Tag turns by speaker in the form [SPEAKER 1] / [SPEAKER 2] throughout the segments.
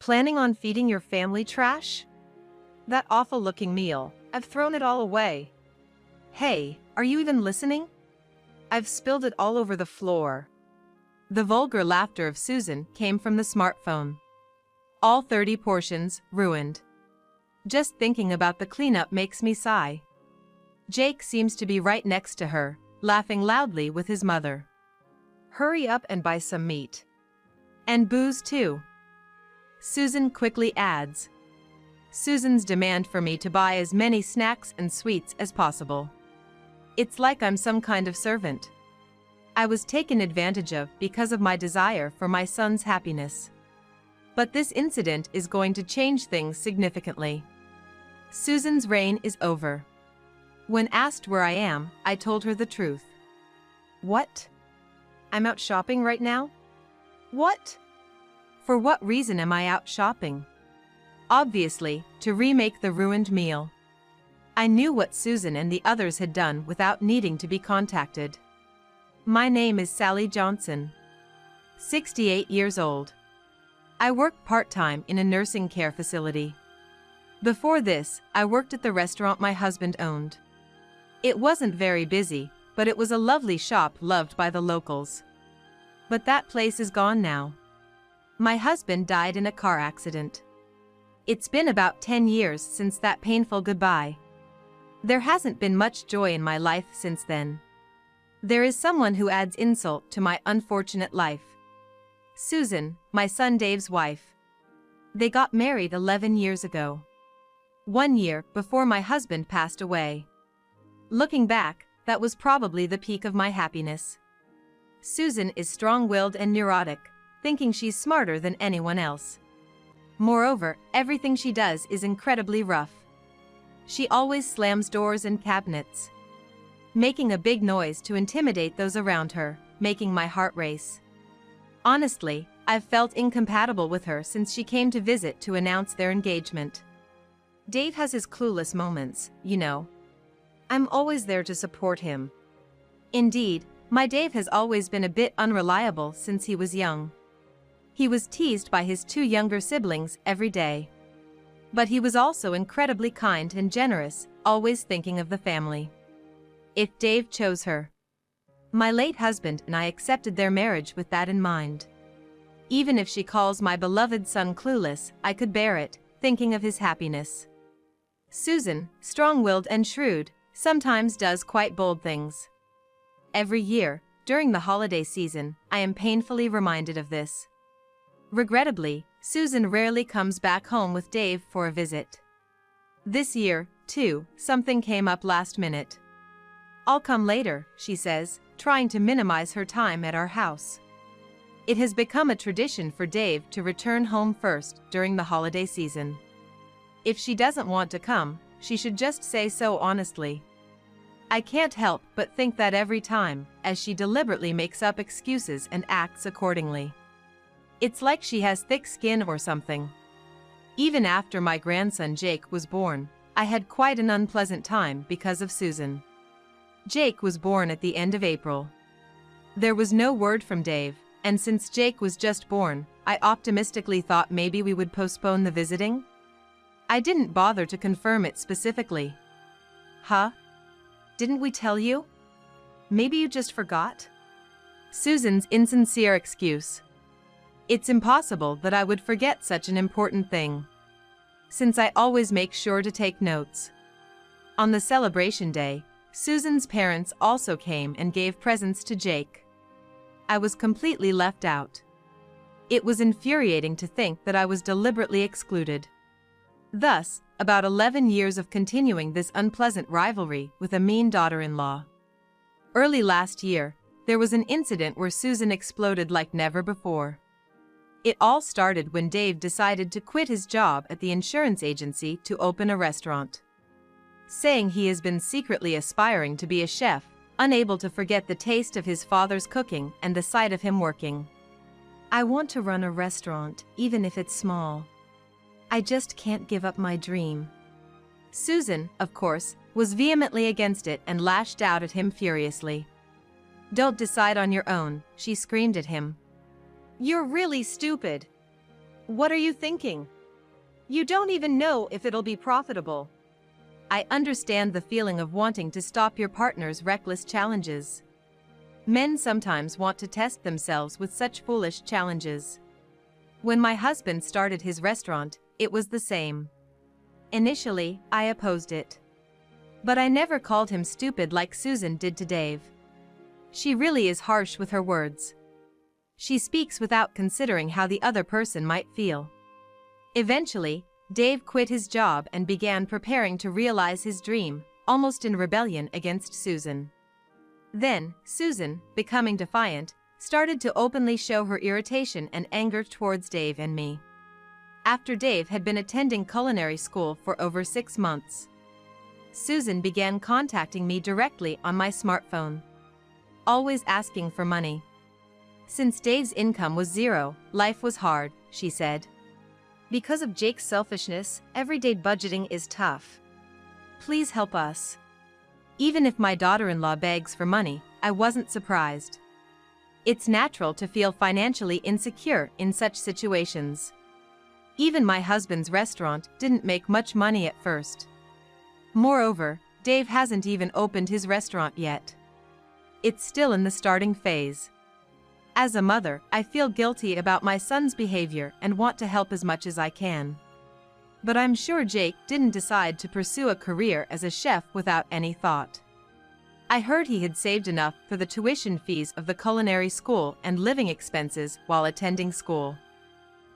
[SPEAKER 1] Planning on feeding your family trash? That awful-looking meal. I've thrown it all away. Hey, are you even listening? I've spilled it all over the floor. The vulgar laughter of Susan came from the smartphone. All 30 portions, ruined. Just thinking about the cleanup makes me sigh. Jake seems to be right next to her, laughing loudly with his mother. Hurry up and buy some meat. And booze too. Susan quickly adds. Susan's demand for me to buy as many snacks and sweets as possible. It's like I'm some kind of servant. I was taken advantage of because of my desire for my son's happiness. But this incident is going to change things significantly. Susan's reign is over. When asked where I am, I told her the truth. What? I'm out shopping right now? What? For what reason am I out shopping? Obviously, to remake the ruined meal. I knew what Susan and the others had done without needing to be contacted. My name is Sally Johnson. 68 years old. I work part-time in a nursing care facility. Before this, I worked at the restaurant my husband owned. It wasn't very busy, but it was a lovely shop loved by the locals. But that place is gone now. My husband died in a car accident. It's been about 10 years since that painful goodbye. There hasn't been much joy in my life since then. There is someone who adds insult to my unfortunate life. Susan, my son Dave's wife. They got married 11 years ago. 1 year before my husband passed away. Looking back, that was probably the peak of my happiness. Susan is strong-willed and neurotic, thinking she's smarter than anyone else. Moreover, everything she does is incredibly rough. She always slams doors and cabinets, making a big noise to intimidate those around her, making my heart race. Honestly, I've felt incompatible with her since she came to visit to announce their engagement. Dave has his clueless moments, you know. I'm always there to support him. Indeed, my Dave has always been a bit unreliable since he was young. He was teased by his 2 younger siblings every day. But he was also incredibly kind and generous, always thinking of the family. If Dave chose her. My late husband and I accepted their marriage with that in mind. Even if she calls my beloved son clueless, I could bear it, thinking of his happiness. Susan, strong-willed and shrewd, sometimes does quite bold things. Every year, during the holiday season, I am painfully reminded of this. Regrettably, Susan rarely comes back home with Dave for a visit. This year, too, something came up last minute. I'll come later, she says, trying to minimize her time at our house. It has become a tradition for Dave to return home first during the holiday season. If she doesn't want to come, she should just say so honestly. I can't help but think that every time, as she deliberately makes up excuses and acts accordingly. It's like she has thick skin or something. Even after my grandson Jake was born, I had quite an unpleasant time because of Susan. Jake was born at the end of April. There was no word from Dave, and since Jake was just born, I optimistically thought maybe we would postpone the visiting. I didn't bother to confirm it specifically. Huh? Didn't we tell you? Maybe you just forgot? Susan's insincere excuse. It's impossible that I would forget such an important thing, since I always make sure to take notes. On the celebration day, Susan's parents also came and gave presents to Jake. I was completely left out. It was infuriating to think that I was deliberately excluded. Thus, about 11 years of continuing this unpleasant rivalry with a mean daughter-in-law. Early last year, there was an incident where Susan exploded like never before. It all started when Dave decided to quit his job at the insurance agency to open a restaurant, saying he has been secretly aspiring to be a chef, unable to forget the taste of his father's cooking and the sight of him working. I want to run a restaurant, even if it's small. I just can't give up my dream. Susan, of course, was vehemently against it and lashed out at him furiously. "Don't decide on your own," she screamed at him. "You're really stupid. What are you thinking? You don't even know if it'll be profitable. I understand the feeling of wanting to stop your partner's reckless challenges. Men sometimes want to test themselves with such foolish challenges. When my husband started his restaurant, it was the same. Initially, I opposed it. But I never called him stupid like Susan did to Dave. She really is harsh with her words. She speaks without considering how the other person might feel. Eventually, Dave quit his job and began preparing to realize his dream, almost in rebellion against Susan. Then, Susan, becoming defiant, started to openly show her irritation and anger towards Dave and me. After Dave had been attending culinary school for over 6 months, Susan began contacting me directly on my smartphone, always asking for money. Since Dave's income was zero, life was hard, she said. Because of Jake's selfishness, everyday budgeting is tough. Please help us. Even if my daughter-in-law begs for money, I wasn't surprised. It's natural to feel financially insecure in such situations. Even my husband's restaurant didn't make much money at first. Moreover, Dave hasn't even opened his restaurant yet. It's still in the starting phase. As a mother, I feel guilty about my son's behavior and want to help as much as I can. But I'm sure Jake didn't decide to pursue a career as a chef without any thought. I heard he had saved enough for the tuition fees of the culinary school and living expenses while attending school.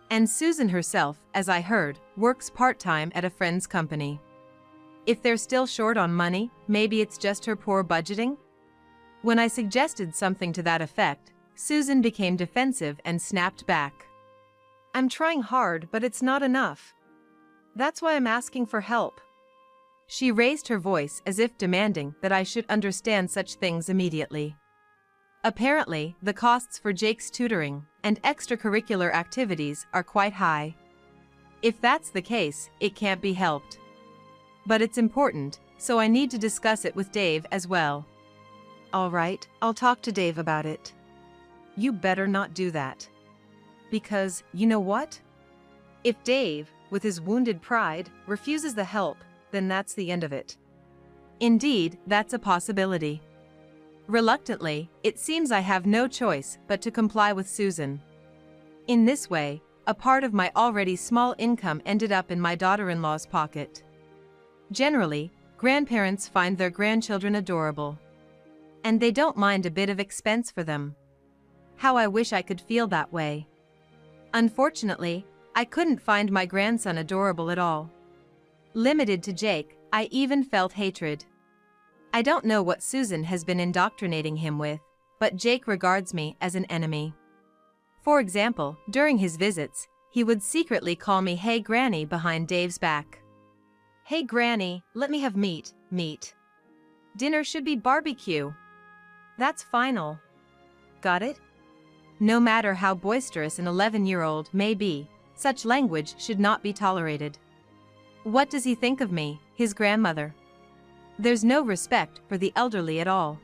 [SPEAKER 1] And Susan herself, as I heard, works part-time at a friend's company. If they're still short on money, maybe it's just her poor budgeting? When I suggested something to that effect, Susan became defensive and snapped back. I'm trying hard, but it's not enough. That's why I'm asking for help. She raised her voice as if demanding that I should understand such things immediately. Apparently, the costs for Jake's tutoring and extracurricular activities are quite high. If that's the case, it can't be helped. But it's important, so I need to discuss it with Dave as well. All right, I'll talk to Dave about it. You better not do that. Because, you know what? If Dave, with his wounded pride, refuses the help, then that's the end of it. Indeed, that's a possibility. Reluctantly, it seems I have no choice but to comply with Susan. In this way, a part of my already small income ended up in my daughter-in-law's pocket. Generally, grandparents find their grandchildren adorable. And they don't mind a bit of expense for them. How I wish I could feel that way. Unfortunately, I couldn't find my grandson adorable at all. Limited to Jake, I even felt hatred. I don't know what Susan has been indoctrinating him with, but Jake regards me as an enemy. For example, during his visits, he would secretly call me "Hey Granny" behind Dave's back. "Hey Granny, let me have meat. Dinner should be barbecue. That's final. Got it?" No matter how boisterous an 11-year-old may be, such language should not be tolerated. What does he think of me, his grandmother? There's no respect for the elderly at all.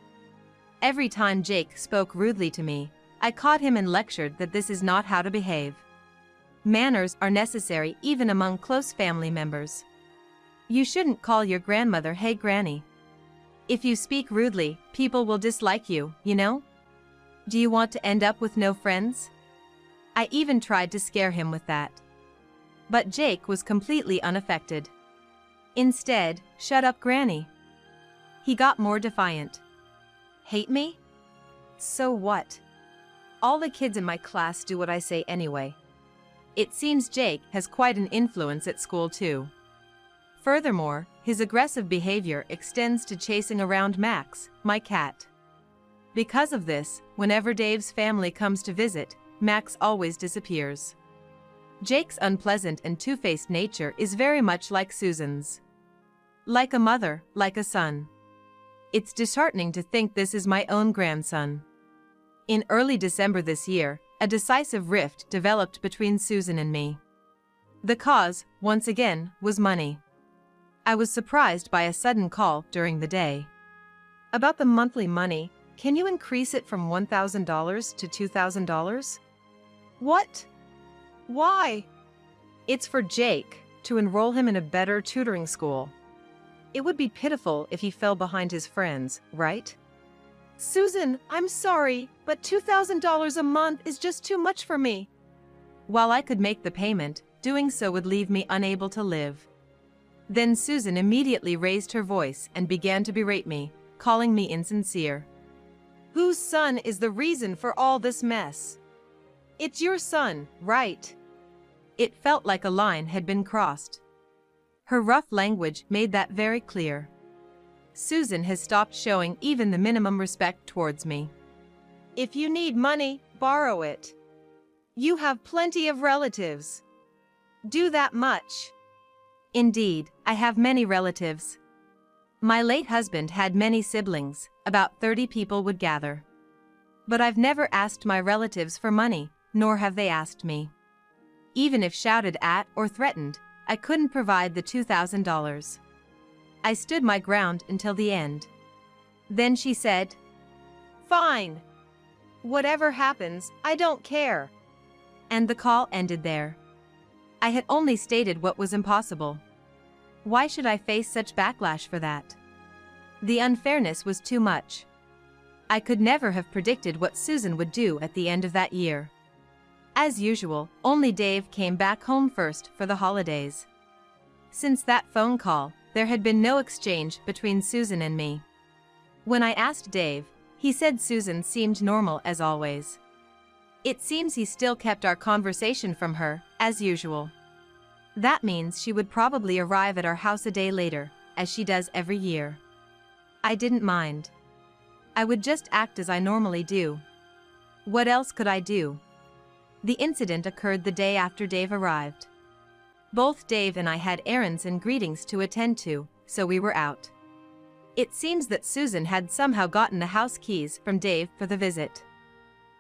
[SPEAKER 1] Every time Jake spoke rudely to me, I caught him and lectured that this is not how to behave. Manners are necessary even among close family members. You shouldn't call your grandmother "Hey Granny." If you speak rudely, people will dislike you, you know? Do you want to end up with no friends? I even tried to scare him with that. But Jake was completely unaffected. Instead, "Shut up, Granny." He got more defiant. Hate me? So what? All the kids in my class do what I say anyway. It seems Jake has quite an influence at school too. Furthermore, his aggressive behavior extends to chasing around Max, my cat. Because of this, whenever Dave's family comes to visit, Max always disappears. Jake's unpleasant and two-faced nature is very much like Susan's. Like a mother, like a son. It's disheartening to think this is my own grandson. In early December this year, a decisive rift developed between Susan and me. The cause, once again, was money. I was surprised by a sudden call during the day. About the monthly money, can you increase it from $1,000 to $2,000? What? Why? It's for Jake, to enroll him in a better tutoring school. It would be pitiful if he fell behind his friends, right? Susan, I'm sorry, but $2,000 a month is just too much for me. While I could make the payment, doing so would leave me unable to live. Then Susan immediately raised her voice and began to berate me, calling me insincere. Whose son is the reason for all this mess? It's your son, right? It felt like a line had been crossed. Her rough language made that very clear. Susan has stopped showing even the minimum respect towards me. If you need money, borrow it. You have plenty of relatives. Do that much. Indeed, I have many relatives. My late husband had many siblings, about 30 people would gather. But I've never asked my relatives for money, nor have they asked me. Even if shouted at or threatened, I couldn't provide the $2,000. I stood my ground until the end. Then she said, "Fine. Whatever happens, I don't care." And the call ended there. I had only stated what was impossible. Why should I face such backlash for that? The unfairness was too much. I could never have predicted what Susan would do at the end of that year. As usual, only Dave came back home first for the holidays. Since that phone call, there had been no exchange between Susan and me. When I asked Dave, he said Susan seemed normal as always. It seems he still kept our conversation from her, as usual. That means she would probably arrive at our house a day later, as she does every year. I didn't mind. I would just act as I normally do. What else could I do? The incident occurred the day after Dave arrived. Both Dave and I had errands and greetings to attend to, so we were out. It seems that Susan had somehow gotten the house keys from Dave for the visit.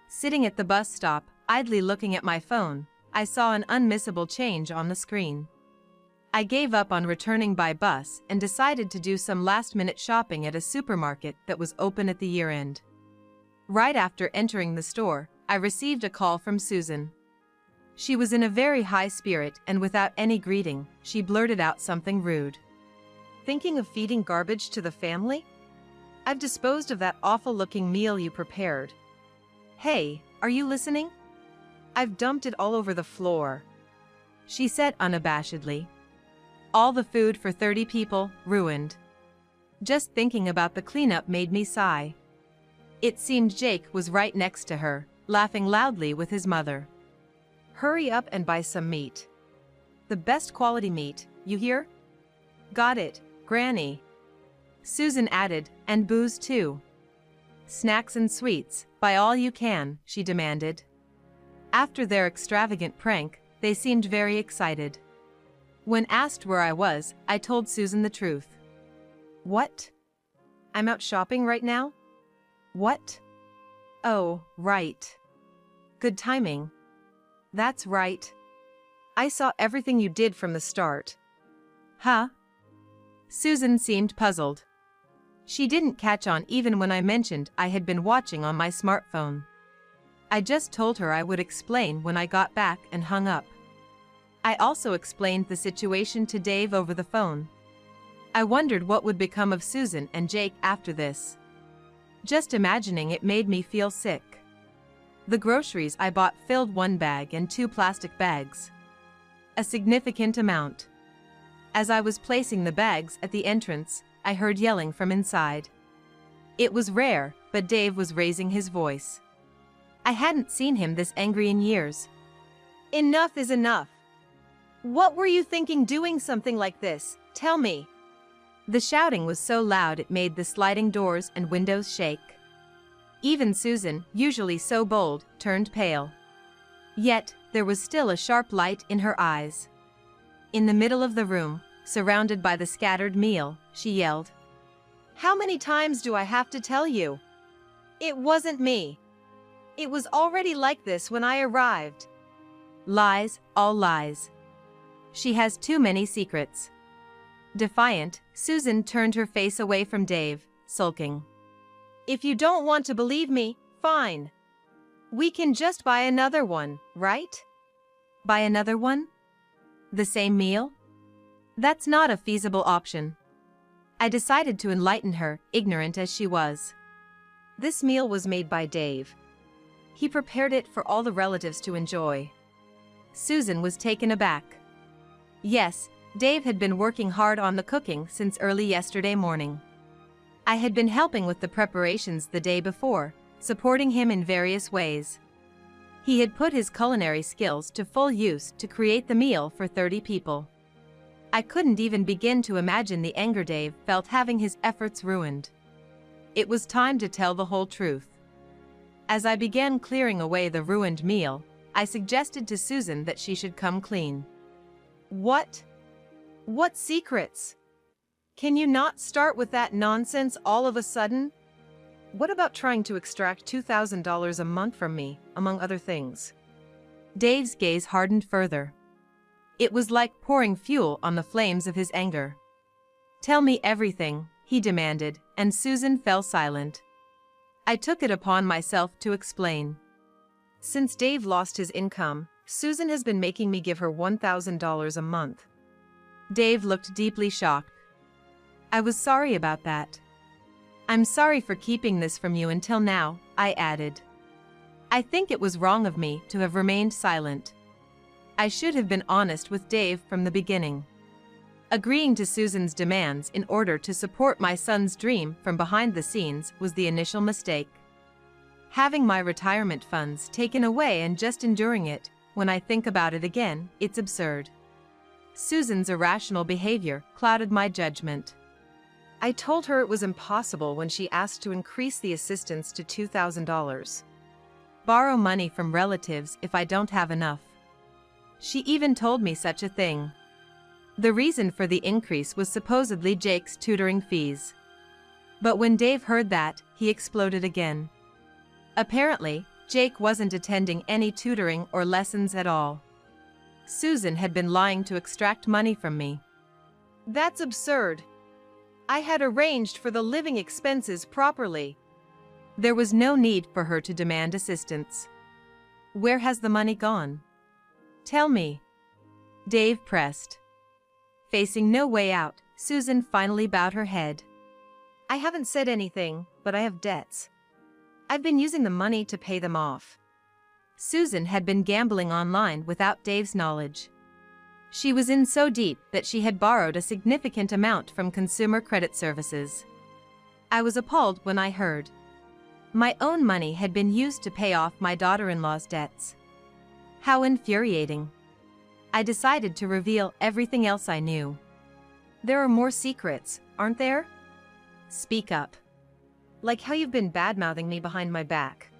[SPEAKER 1] Sitting at the bus stop, idly looking at my phone, I saw an unmissable change on the screen. I gave up on returning by bus and decided to do some last-minute shopping at a supermarket that was open at the year-end. Right after entering the store, I received a call from Susan. She was in a very high spirit and without any greeting, she blurted out something rude. Thinking of feeding garbage to the family? I've disposed of that awful-looking meal you prepared. Hey, are you listening? I've dumped it all over the floor, she said unabashedly. All the food for 30 people, ruined. Just thinking about the cleanup made me sigh. It seemed Jake was right next to her, laughing loudly with his mother. Hurry up and buy some meat. The best quality meat, you hear? Got it, Granny. Susan added, and booze too. Snacks and sweets, buy all you can, she demanded. After their extravagant prank, they seemed very excited. When asked where I was, I told Susan the truth. What? I'm out shopping right now? What? Oh, right. Good timing. That's right. I saw everything you did from the start. Huh? Susan seemed puzzled. She didn't catch on even when I mentioned I had been watching on my smartphone. I just told her I would explain when I got back and hung up. I also explained the situation to Dave over the phone. I wondered what would become of Susan and Jake after this. Just imagining it made me feel sick. The groceries I bought filled one bag and 2 plastic bags. A significant amount. As I was placing the bags at the entrance, I heard yelling from inside. It was rare, but Dave was raising his voice. I hadn't seen him this angry in years. Enough is enough. What were you thinking doing something like this? Tell me. The shouting was so loud it made the sliding doors and windows shake. Even Susan, usually so bold, turned pale. Yet, there was still a sharp light in her eyes. In the middle of the room, surrounded by the scattered meal, she yelled, "How many times do I have to tell you? It wasn't me. It was already like this when I arrived." Lies, all lies. She has too many secrets. Defiant, Susan turned her face away from Dave, sulking. "If you don't want to believe me, fine. We can just buy another one, right?" Buy another one? The same meal? That's not a feasible option. I decided to enlighten her, ignorant as she was. This meal was made by Dave. He prepared it for all the relatives to enjoy. Susan was taken aback. Yes, Dave had been working hard on the cooking since early yesterday morning. I had been helping with the preparations the day before, supporting him in various ways. He had put his culinary skills to full use to create the meal for 30 people. I couldn't even begin to imagine the anger Dave felt having his efforts ruined. It was time to tell the whole truth. As I began clearing away the ruined meal, I suggested to Susan that she should come clean. What? What secrets? Can you not start with that nonsense all of a sudden? What about trying to extract $2,000 a month from me, among other things? Dave's gaze hardened further. It was like pouring fuel on the flames of his anger. Tell me everything, he demanded, and Susan fell silent. I took it upon myself to explain. Since Dave lost his income, Susan has been making me give her $1,000 a month. Dave looked deeply shocked. I was sorry about that. I'm sorry for keeping this from you until now, I added. I think it was wrong of me to have remained silent. I should have been honest with Dave from the beginning. Agreeing to Susan's demands in order to support my son's dream from behind the scenes was the initial mistake. Having my retirement funds taken away and just enduring it, when I think about it again, it's absurd. Susan's irrational behavior clouded my judgment. I told her it was impossible when she asked to increase the assistance to $2,000. Borrow money from relatives if I don't have enough. She even told me such a thing. The reason for the increase was supposedly Jake's tutoring fees. But when Dave heard that, he exploded again. Apparently, Jake wasn't attending any tutoring or lessons at all. Susan had been lying to extract money from me. That's absurd. I had arranged for the living expenses properly. There was no need for her to demand assistance. Where has the money gone? Tell me. Dave pressed. Facing no way out, Susan finally bowed her head. I haven't said anything, but I have debts. I've been using the money to pay them off. Susan had been gambling online without Dave's knowledge. She was in so deep that she had borrowed a significant amount from consumer credit services. I was appalled when I heard. My own money had been used to pay off my daughter-in-law's debts. How infuriating. I decided to reveal everything else I knew. There are more secrets, aren't there? Speak up. Like how you've been bad-mouthing me behind my back.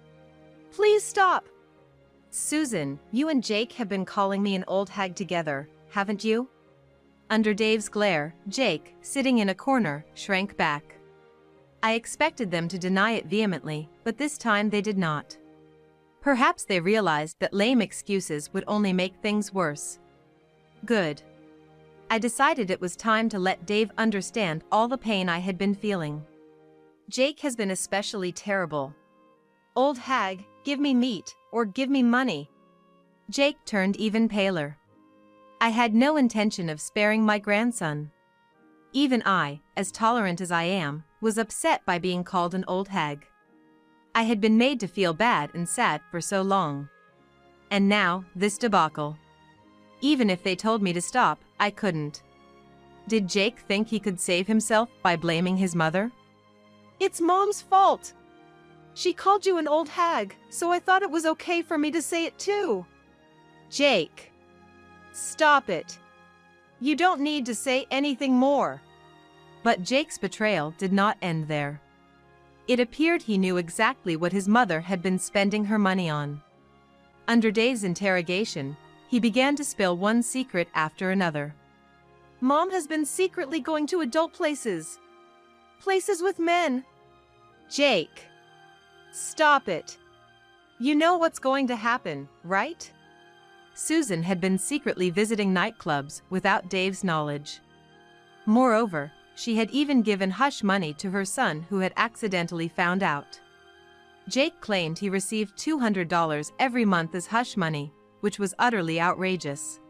[SPEAKER 1] Please stop! Susan, you and Jake have been calling me an old hag together, haven't you? Under Dave's glare, Jake, sitting in a corner, shrank back. I expected them to deny it vehemently, but this time they did not. Perhaps they realized that lame excuses would only make things worse. Good. I decided it was time to let Dave understand all the pain I had been feeling. Jake has been especially terrible. Old hag, give me meat, or give me money. Jake turned even paler. I had no intention of sparing my grandson. Even I, as tolerant as I am, was upset by being called an old hag. I had been made to feel bad and sad for so long. And now, this debacle. Even if they told me to stop, I couldn't. Did Jake think he could save himself by blaming his mother? It's Mom's fault. She called you an old hag, so I thought it was okay for me to say it too. Jake. Stop it. You don't need to say anything more. But Jake's betrayal did not end there. It appeared he knew exactly what his mother had been spending her money on. Under Dave's interrogation, he began to spill one secret after another. Mom has been secretly going to adult places. Places with men. Jake. Stop it. You know what's going to happen, right? Susan had been secretly visiting nightclubs without Dave's knowledge. Moreover, she had even given hush money to her son who had accidentally found out. Jake claimed he received $200 every month as hush money, which was utterly outrageous.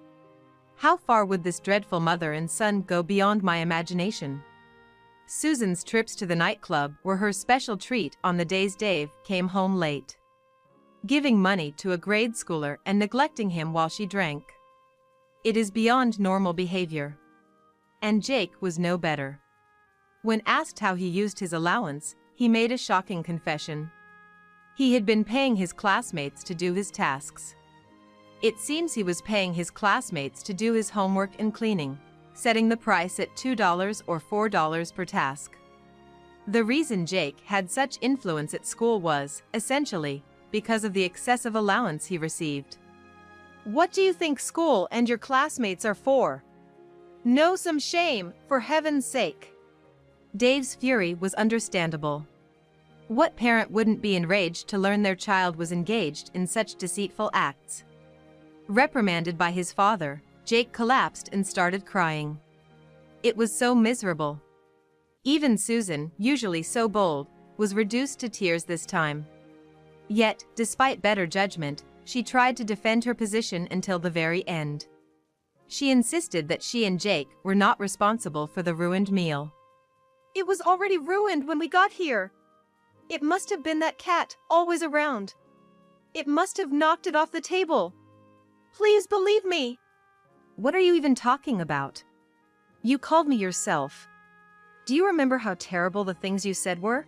[SPEAKER 1] How far would this dreadful mother and son go beyond my imagination? Susan's trips to the nightclub were her special treat on the days Dave came home late. Giving money to a grade schooler and neglecting him while she drank. It is beyond normal behavior. And Jake was no better. When asked how he used his allowance, he made a shocking confession. He had been paying his classmates to do his tasks. It seems he was paying his classmates to do his homework and cleaning, setting the price at $2 or $4 per task. The reason Jake had such influence at school was, essentially, because of the excessive allowance he received. What do you think school and your classmates are for? Know some shame, for heaven's sake. Dave's fury was understandable. What parent wouldn't be enraged to learn their child was engaged in such deceitful acts? Reprimanded by his father, Jake collapsed and started crying. It was so miserable. Even Susan, usually so bold, was reduced to tears this time. Yet, despite better judgment, she tried to defend her position until the very end. She insisted that she and Jake were not responsible for the ruined meal. It was already ruined when we got here. It must have been that cat, always around. It must have knocked it off the table. Please believe me. What are you even talking about? You called me yourself. Do you remember how terrible the things you said were?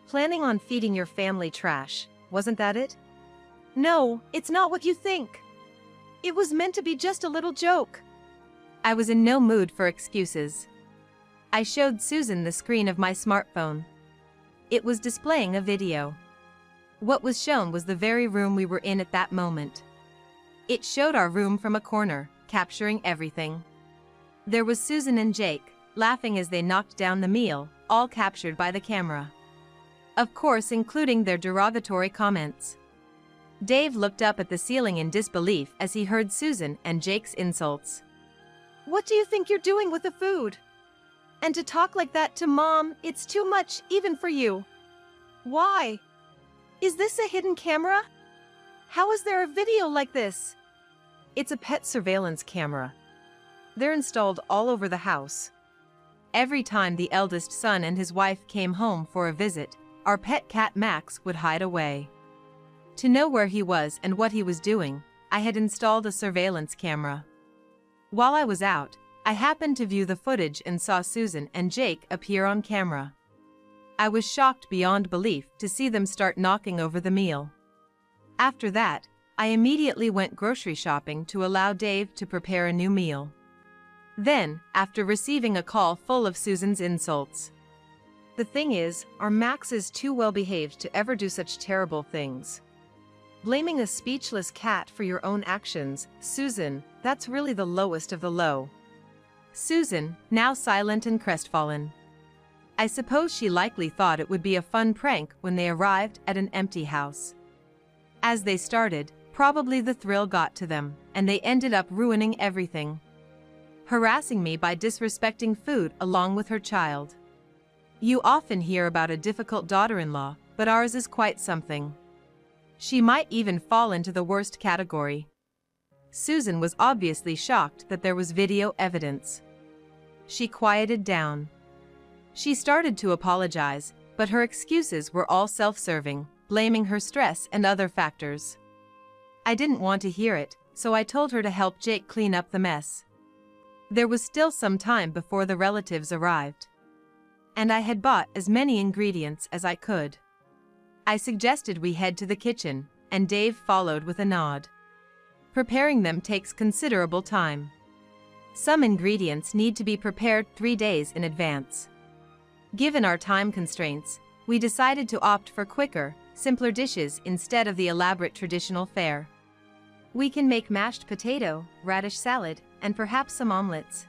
[SPEAKER 1] Planning on feeding your family trash, wasn't that it? No, it's not what you think. It was meant to be just a little joke. I was in no mood for excuses. I showed Susan the screen of my smartphone. It was displaying a video. What was shown was the very room we were in at that moment. It showed our room from a corner, capturing everything. There was Susan and Jake, laughing as they knocked down the meal, all captured by the camera. Of course, including their derogatory comments. Dave looked up at the ceiling in disbelief as he heard Susan and Jake's insults. What do you think you're doing with the food? And to talk like that to Mom, it's too much, even for you. Why? Is this a hidden camera? How is there a video like this? It's a pet surveillance camera. They're installed all over the house. Every time the eldest son and his wife came home for a visit, our pet cat Max would hide away. To know where he was and what he was doing, I had installed a surveillance camera. While I was out, I happened to view the footage and saw Susan and Jake appear on camera. I was shocked beyond belief to see them start knocking over the meal. After that, I immediately went grocery shopping to allow Dave to prepare a new meal. Then, after receiving a call full of Susan's insults. The thing is, our Max is too well behaved to ever do such terrible things. Blaming a speechless cat for your own actions, Susan, that's really the lowest of the low. Susan, now silent and crestfallen. I suppose she likely thought it would be a fun prank when they arrived at an empty house. As they started, probably the thrill got to them, and they ended up ruining everything. Harassing me by disrespecting food along with her child. You often hear about a difficult daughter-in-law, but ours is quite something. She might even fall into the worst category. Susan was obviously shocked that there was video evidence. She quieted down. She started to apologize, but her excuses were all self-serving, blaming her stress and other factors. I didn't want to hear it, so I told her to help Jake clean up the mess. There was still some time before the relatives arrived. And I had bought as many ingredients as I could. I suggested we head to the kitchen, and Dave followed with a nod. Preparing them takes considerable time. Some ingredients need to be prepared 3 days in advance. Given our time constraints, we decided to opt for quicker, simpler dishes instead of the elaborate traditional fare. We can make mashed potato, radish salad, and perhaps some omelets.